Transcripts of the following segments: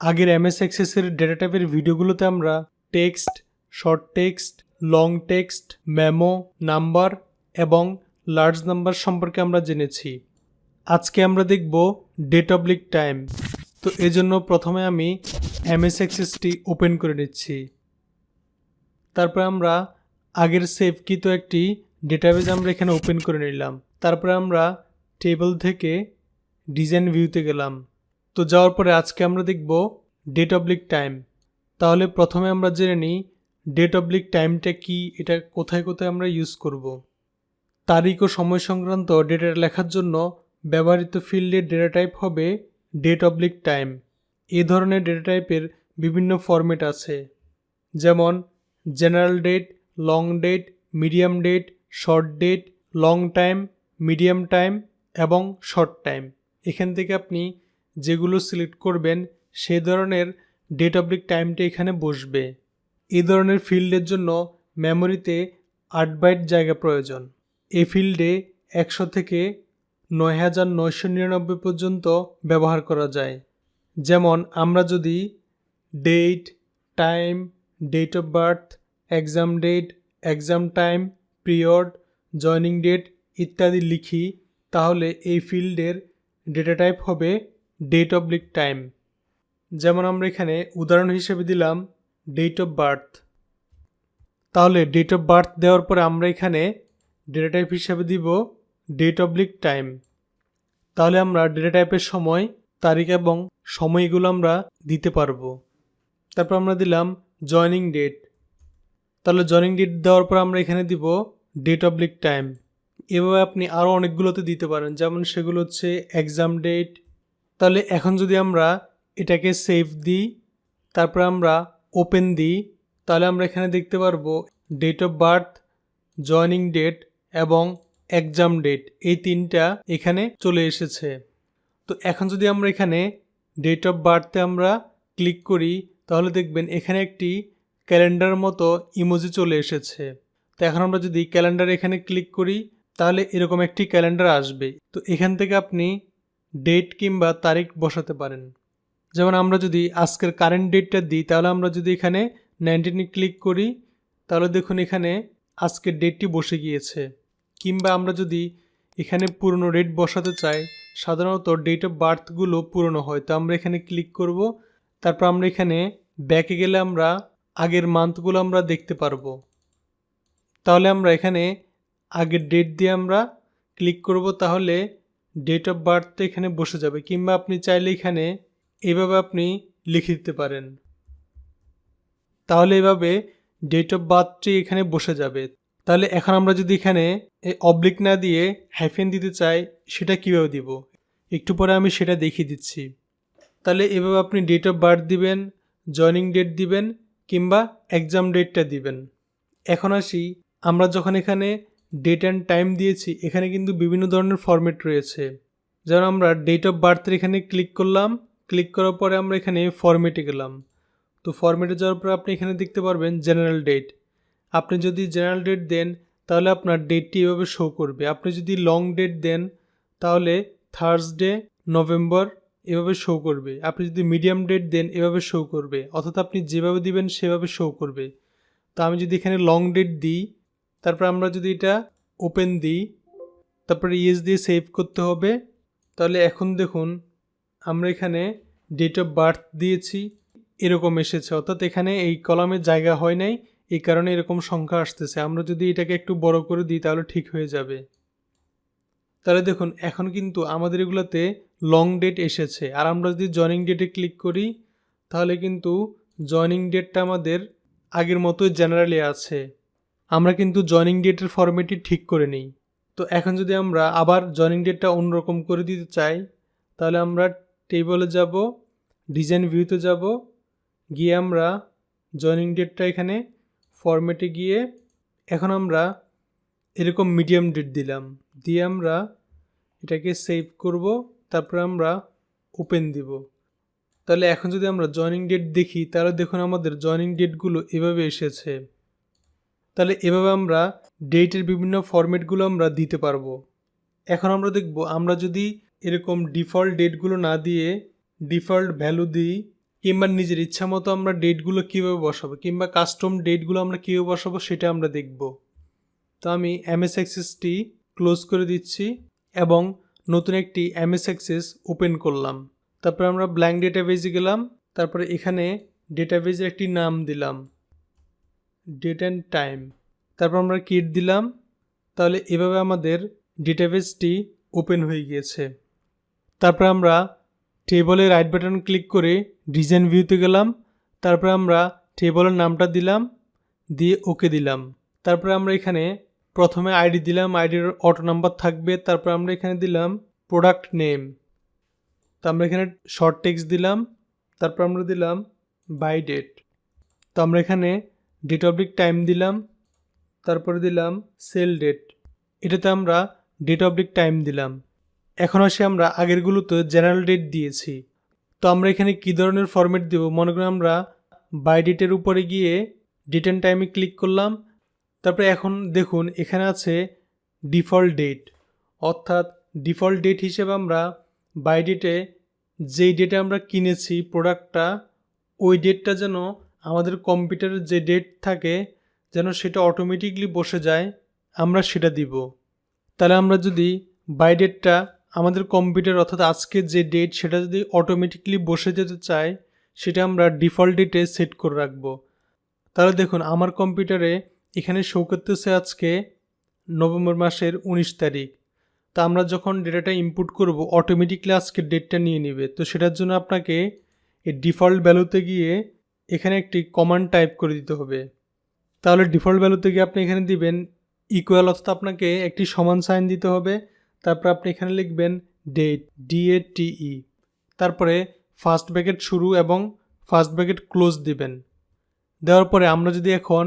আগের MS এক্সেসের data টাইপের ভিডিওগুলোতে আমরা text, short text, long text, memo, number এবং লার্জ নাম্বার সম্পর্কে আমরা জেনেছি। আজকে আমরা দেখব ডেট অবলিক টাইম। তো এজন্য প্রথমে আমি এমএস এক্সেসটি ওপেন করে নিচ্ছি। তারপর আমরা আগের সেভকৃত একটি ডেটাবেজ আমরা এখানে ওপেন করে নিলাম। তারপরে আমরা টেবিল থেকে ডিজাইন ভিউতে গেলাম। তো যাওয়ার পরে আজকে আমরা দেখব ডেট অবলিক টাইম। তাহলে প্রথমে আমরা জেনে নিই ডেট অবলিক টাইমটা কি, এটা কোথায় কোথায় আমরা ইউজ করব। তারিখ ও সময় সংক্রান্ত ডেটা লেখার জন্য ব্যবহৃত ফিল্ডের ডেটা টাইপ হবে ডেট অবলিক টাইম। এ ধরনের ডেটা টাইপের বিভিন্ন ফরম্যাট আছে, যেমন general date, long date, medium date, short date, long time, medium time এবং শর্ট টাইম। এখান থেকে আপনি যেগুলো সিলেক্ট করবেন সেই ধরনের ডেট অবলিক টাইমটা এখানে বসবে। এই ধরনের ফিল্ডের জন্য মেমোরিতে 8 বাইট জায়গা প্রয়োজন। এই ফিল্ডে 100 থেকে 9999 পর্যন্ত ব্যবহার করা যায়। যেমন আমরা যদি date, time, date of birth, exam date, exam time, period, joining date ইত্যাদি লিখি, তাহলে এই ফিল্ডের ডেটা টাইপ হবে ডেট অবলিক টাইম। যেমন আমরা এখানে উদাহরণ হিসেবে দিলাম ডেট অফ বার্থ। তাহলে ডেট অফ বার্থ দেওয়ার পরে আমরা এখানে ডেটা টাইপ হিসেবে দিব ডেট অবলিক টাইম। তাহলে আমরা ডেটা টাইপের সময়, তারিখ এবং সময়গুলো আমরা দিতে পারবো। তারপর আমরা দিলাম জয়নিং ডেট। তাহলে জয়নিং ডেট দেওয়ার পর আমরা এখানে দিব ডেট অবলিক টাইম। এভাবে আপনি আরও অনেকগুলোতে দিতে পারেন, যেমন সেগুলো হচ্ছে এক্সাম ডেট। তাহলে এখন যদি আমরা এটাকে সেভ দিই, তারপর আমরা ওপেন দিই, তাহলে আমরা এখানে দেখতে পারবো date of birth, joining date এবং এক্সাম ডেট এই তিনটা এখানে চলে এসেছে। তো এখন যদি আমরা এখানে ডেট অফ বার্থে আমরা ক্লিক করি, তাহলে দেখবেন এখানে একটি ক্যালেন্ডার মতো ইমোজি চলে এসেছে। তো এখন আমরা যদি ক্যালেন্ডার এখানে ক্লিক করি, তাহলে এরকম একটি ক্যালেন্ডার আসবে। তো এখান থেকে আপনি ডেট কিংবা তারিখ বসাতে পারেন। যেমন আমরা যদি আজকের কারেন্ট ডেটটা দিই, তাহলে আমরা যদি এখানে 19 ক্লিক করি, তাহলে দেখুন এখানে আজকের ডেটটি বসে গিয়েছে। কিংবা আমরা যদি এখানে পুরনো ডেট বসাতে চাই, সাধারণত ডেট অফ বার্থগুলো পুরনো হয়, তো আমরা এখানে ক্লিক করব। তারপর আমরা এখানে ব্যাকে গেলে আমরা আগের মান্থগুলো আমরা দেখতে পারবো। তাহলে আমরা এখানে আগের ডেট দিয়ে আমরা ক্লিক করব, তাহলে ডেট অফ বার্থটা এখানে বসে যাবে। কিংবা আপনি চাইলে এখানে এভাবে আপনি লিখে দিতে পারেন, তাহলে এভাবে ডেট অফ বার্থটি এখানে বসে যাবে। তাহলে এখন আমরা যদি এখানে অবলিক না দিয়ে হাইফেন দিতে চাই, সেটা কীভাবে দিব একটু পরে আমি সেটা দেখিয়ে দিচ্ছি। তাহলে এভাবে আপনি ডেট অফ বার্থ দিবেন, জয়নিং ডেট দিবেন কিংবা এক্সাম ডেটটা দিবেন। এখন আসি, আমরা যখন এখানে ডেট অ্যান্ড টাইম দিয়েছি, এখানে কিন্তু বিভিন্ন ধরনের ফরম্যাট রয়েছে। যেমন আমরা ডেট অফ বার্থের এখানে ক্লিক করলাম, ক্লিক করার পরে আমরা এখানে ফরম্যাটে গেলাম। তো ফরম্যাটে যাওয়ার পর আপনি এখানে দেখতে পারবেন জেনারেল ডেট। আপনি যদি জেনারেল ডেট দেন, তাহলে আপনার ডেটটি এভাবে শো করবে। আপনি যদি লং ডেট দেন, তাহলে থার্সডে, নভেম্বর এভাবে শো করবে। আপনি যদি মিডিয়াম ডেট দেন, এভাবে শো করবে। অর্থাৎ আপনি যেভাবে দিবেন সেভাবে শো করবে। তো আমি যদি এখানে লং ডেট দিই, তারপর আমরা যদি এটা ওপেন দিই, তারপরে ইয়েস দিয়ে সেভ করতে হবে। তাহলে এখন দেখুন আমরা এখানে ডেট অফ বার্থ দিয়েছি, এরকম এসেছে। অর্থাৎ এখানে এই কলামের জায়গা হয় নাই, এই কারণে এরকম সংখ্যা আসতেছে। আমরা যদি এটাকে একটু বড় করে দিই, তাহলে ঠিক হয়ে যাবে। তাহলে দেখুন এখন কিন্তু আমাদের এগুলোতে লং ডেট এসেছে। আর আমরা যদি জয়নিং ডেটে ক্লিক করি, তাহলে কিন্তু জয়নিং ডেটটা আমাদের আগের মতোই জেনারেলি আছে। আমরা কিন্তু জয়নিং ডেটের ফরম্যাটটি ঠিক করে নিই। তো এখন যদি আমরা আবার জয়নিং ডেটটা অন্যরকম করে দিতে চাই, তাহলে আমরা টেবলে যাব, ডিজাইন ভিউতে যাব, গিয়ে আমরা জয়নিং ডেটটা এখানে ফরম্যাটে গিয়ে এখন আমরা এরকম মিডিয়াম ডেট দিলাম, দিয়ে আমরা এটাকে সেভ করব। তারপর আমরা ওপেন দিব। তাহলে এখন যদি আমরা জয়নিং ডেট দেখি, তাহলে দেখুন আমাদের জয়নিং ডেটগুলো এভাবে এসেছে। তাহলে এভাবে আমরা ডেটের বিভিন্ন ফরম্যাটগুলো আমরা দিতে পারবো। এখন আমরা দেখব, আমরা যদি এরকম ডিফল্ট ডেটগুলো না দিয়ে ডিফল্ট ভ্যালু দিই, কিংবা নিজের ইচ্ছা মতো আমরা ডেটগুলো কীভাবে বসাবো কিংবা কাস্টম ডেটগুলো আমরা কীভাবে বসাবো সেটা আমরা দেখব। তো আমি এমএস অ্যাক্সেসটি ক্লোজ করে দিচ্ছি এবং নতুন একটি এমএস অ্যাক্সেস ওপেন করলাম। তারপর আমরা ব্ল্যাঙ্ক ডেটাবেজে গেলাম। তারপরে এখানে ডেটাবেজের একটি নাম দিলাম ডেট অ্যান্ড টাইম। তারপর আমরা কিট দিলাম। তাহলে এভাবে আমাদের ডেটাবেজটি ওপেন হয়ে গিয়েছে। তারপর আমরা টেবলে রাইট বাটন ক্লিক করে ডিজাইন ভিউতে গেলাম। তারপর আমরা টেবলের নামটা দিলাম, দিয়ে ওকে দিলাম। তারপরে আমরা এখানে প্রথমে আইডি দিলাম, আইডির অটো নাম্বার থাকবে। তারপর আমরা এখানে দিলাম প্রোডাক্ট নেম। তো আমরা এখানে শর্ট টেক্সট দিলাম। তারপর আমরা দিলাম বাই ডেট। তো আমরা এখানে ডেট অফ টাইম দিলাম। তারপরে দিলাম সেল ডেট, এটাতে আমরা ডেট অফ টাইম দিলাম। এখন আসি আমরা আগেরগুলোতে জেনারেল ডেট দিয়েছি। তো আমরা এখানে কী ধরনের ফরম্যাট দেব, মনে করি আমরা বাই ডেটের উপরে গিয়ে ডেট অ্যান্ড টাইমে ক্লিক করলাম। তারপরে এখন দেখুন এখানে আছে ডিফল্ট ডেট, অর্থাৎ ডিফল্ট ডেট হিসেবে আমরা বাই ডেটে যেই ডেটে আমরা কিনেছি প্রোডাক্টটা, ওই ডেটটা যেন আমাদের কম্পিউটারের যে ডেট থাকে যেন সেটা অটোমেটিকলি বসে যায়, আমরা সেটা দিব। তাহলে আমরা যদি বাই ডেটটা আমাদের কম্পিউটার অর্থাৎ আজকের যে ডেট সেটা যদি অটোমেটিকলি বসে যেতে চায়, সেটা আমরা ডিফল্ট ডেটে সেট করে রাখবো। তাহলে দেখুন আমার কম্পিউটারে এখানে শো করতেছে আজকে নভেম্বর মাসের 19 তারিখ। তা আমরা যখন ডেটাটা ইনপুট করব অটোমেটিকলি আজকের ডেটটা নিয়ে নেবে। তো সেটার জন্য আপনাকে এই ডিফল্ট ভ্যালুতে গিয়ে এখানে একটি কমান্ড টাইপ করে দিতে হবে। তাহলে ডিফল্ট ভ্যালুতে গিয়ে আপনি এখানে দিবেন ইকুয়াল, অর্থাৎ আপনাকে একটি সমান সাইন দিতে হবে। তারপর আপনি এখানে লিখবেন ডেট, DATE। তারপরে ফার্স্ট ব্র্যাকেট শুরু এবং ফার্স্ট ব্র্যাকেট ক্লোজ দিবেন। দেওয়ার পরে আমরা যদি এখন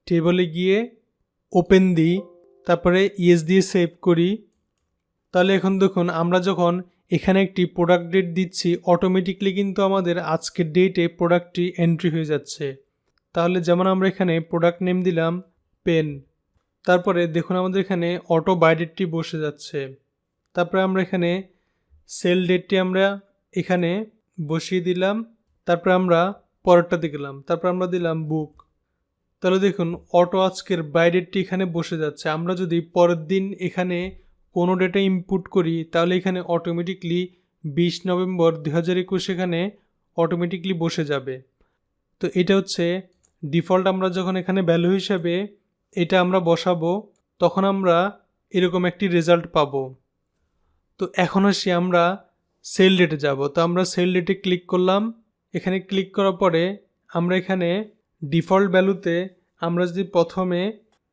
টেবলে গিয়ে ওপেন দিই, তারপরে ইএস দিয়ে সেভ করি, তাহলে এখন দেখুন আমরা যখন এখানে একটি প্রোডাক্ট ডেট দিচ্ছি অটোমেটিকলি কিন্তু আমাদের আজকের ডেটে প্রোডাক্টটি এন্ট্রি হয়ে যাচ্ছে। তাহলে যেমন আমরা এখানে প্রোডাক্ট নেম দিলাম পেন। তারপরে দেখুন আমাদের এখানে অটো বাই ডেটটি বসে যাচ্ছে। তারপরে আমরা এখানে সেল ডেটটি আমরা এখানে বসিয়ে দিলাম। তারপরে আমরা পরেরটাতে গেলাম। তারপর আমরা দিলাম বুক। তাহলে দেখুন অটো আজকের বাই ডেটটি এখানে বসে যাচ্ছে। আমরা যদি পরের দিন এখানে কোনো ডেটা ইনপুট করি তাহলে এখানে অটোমেটিকলি 20 নভেম্বর 2021 এখানে অটোমেটিকলি বসে যাবে। তো এটা হচ্ছে ডিফল্ট, আমরা যখন এখানে ভ্যালু হিসাবে এটা আমরা বসাবো তখন আমরা এরকম একটি রেজাল্ট পাবো। তো এখন আসি আমরা সেল ডেটে যাব। তো আমরা সেল ডেটে ক্লিক করলাম। এখানে ক্লিক করার পরে আমরা এখানে ডিফল্ট ভ্যালুতে আমরা যদি প্রথমে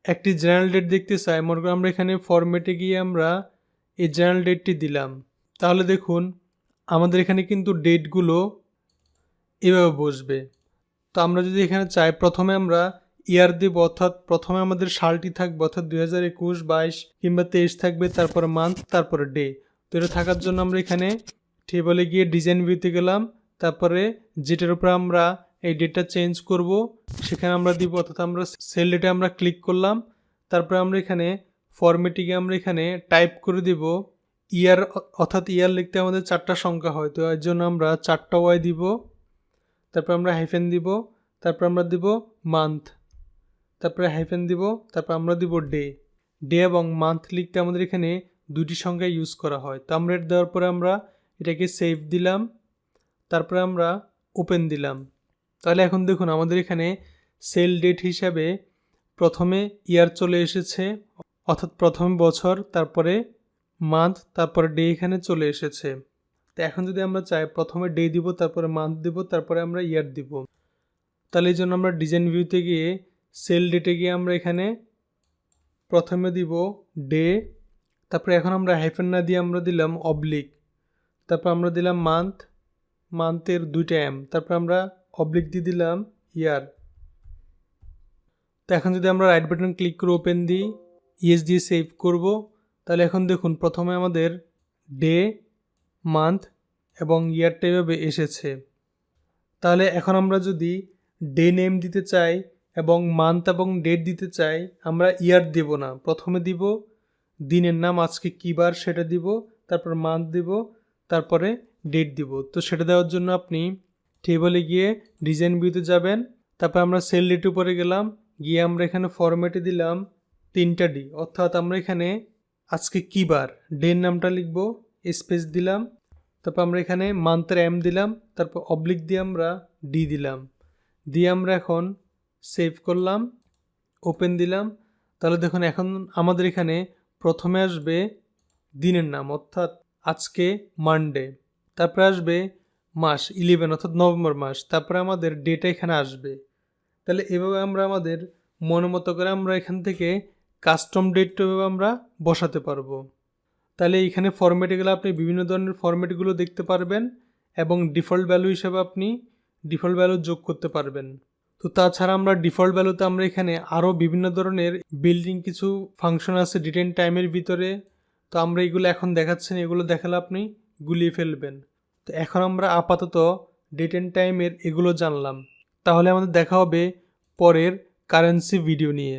একটি জেনারেল ডেট দেখতে চাই, মনে করি আমরা এখানে ফরম্যাটে গিয়ে আমরা এই জেনারেল ডেটটি দিলাম। তাহলে দেখুন আমাদের এখানে কিন্তু ডেটগুলো এভাবে বসবে। তো আমরা যদি এখানে চাই প্রথমে আমরা ইয়ার দেব, অর্থাৎ প্রথমে আমাদের সালটি থাকবে, অর্থাৎ 2021, 22 কিংবা 23 থাকবে, তারপরে মান্থ, তারপরে ডে। তো এটা থাকার জন্য আমরা এখানে টেবলে গিয়ে ডিজাইন ভিউতে গেলাম। তারপরে যেটার উপরে আমরা এই ডেটটা চেঞ্জ করব সেখানে আমরা দিব, অর্থাৎ আমরা সেল ডেটে আমরা ক্লিক করলাম। তারপরে আমরা এখানে ফরম্যাটে গিয়ে আমরা এখানে টাইপ করে দিব ইয়ার, অর্থাৎ ইয়ার লিখতে আমাদের 4টা সংখ্যা হয়, তো এর জন্য আমরা 4টা ওয়াই দিব। তারপর আমরা হাইফেন দিব। তারপর আমরা দিব মান্থ। তারপরে হাইফেন দিব। তারপর আমরা দিব ডে। ডে এবং মান্থ লিখতে আমাদের এখানে দুটি সংখ্যা ইউজ করা হয়। তো আমরা এটা দেওয়ার পরে আমরা এটাকে সেভ দিলাম। তারপরে আমরা ওপেন দিলাম। তাহলে এখন দেখুন আমাদের এখানে সেল ডেট হিসাবে প্রথমে ইয়ার চলে এসেছে, অর্থাৎ প্রথমে বছর, তারপরে মান্থ, তারপরে ডে এখানে চলে এসেছে। তো এখন যদি আমরা চাই প্রথমে ডে দিব, তারপরে মান্থ দিব, তারপরে আমরা ইয়ার দিব। তাহলে এই জন্য আমরা ডিজাইন ভিউতে গিয়ে সেল ডেটে গিয়ে আমরা এখানে প্রথমে দিব ডে। তারপরে এখন আমরা হাইফেন না দিয়ে আমরা দিলাম অবলিক। তারপর আমরা দিলাম মান্থ, মান্থের 2টা এম। তারপর আমরা অবলিক দিয়ে দিলাম ইয়ার। তো এখন যদি আমরা রাইট বাটন ক্লিক করে ওপেন দিই, ইএস দিয়ে সেভ করব, তাহলে এখন দেখুন প্রথমে আমাদের ডে, মান্থ এবং ইয়ারটা এভাবে এসেছে। তাহলে এখন আমরা যদি ডে নেম দিতে চাই এবং মান্থ এবং ডেট দিতে চাই, আমরা ইয়ার দেব না, প্রথমে দিব দিনের নাম, আজকে কী বার সেটা দিব, তারপর মান্থ দিব, তারপরে ডেট দিব। তো সেটা দেওয়ার জন্য আপনি টেবলে গিয়ে ডিজাইন ভিউতে যাবেন, তারপর আমরা সেল ডেট উপরে গেলাম, গিয়ে আমরা এখানে ফরম্যাটে দিলাম 3টা ডি, অর্থাৎ আমরা এখানে আজকে কী বার ডের নামটা লিখব, স্পেস দিলাম, তারপর আমরা এখানে মান্থের এম দিলাম, তারপর অবলিক দিয়ে আমরা ডি দিলাম, দিয়ে আমরা এখন সেভ করলাম, ওপেন দিলাম। তাহলে দেখুন এখন আমাদের এখানে প্রথমে আসবে দিনের নাম, অর্থাৎ আজকে মানডে, তারপরে আসবে মাস 11 অর্থাৎ নভেম্বর মাস, তারপরে আমাদের ডেটা এখানে আসবে। তাহলে এভাবে আমরা আমাদের মনের মতো করে আমরা এখান থেকে কাস্টম ডেটটা আমরা বসাতে পারবো। তাহলে এইখানে ফরম্যাটে গেলে আপনি বিভিন্ন ধরনের ফরম্যাটগুলো দেখতে পারবেন এবং ডিফল্ট ভ্যালু হিসেবে আপনি ডিফল্ট ভ্যালু যোগ করতে পারবেন। তো তাছাড়া আমরা ডিফল্ট ভ্যালুতে আমরা এখানে আরও বিভিন্ন ধরনের বিল্ডিং কিছু ফাংশন আছে ডেট অ্যান্ড টাইমের ভিতরে, তো আমরা এগুলো এখন দেখাচ্ছি না, এগুলো দেখালে আপনি গুলিয়ে ফেলবেন। তো এখন আমরা আপাতত ডেট অ্যান্ড টাইমের এগুলো জানলাম, তাহলে আমাদের দেখা হবে পরের কারেন্সি ভিডিও নিয়ে।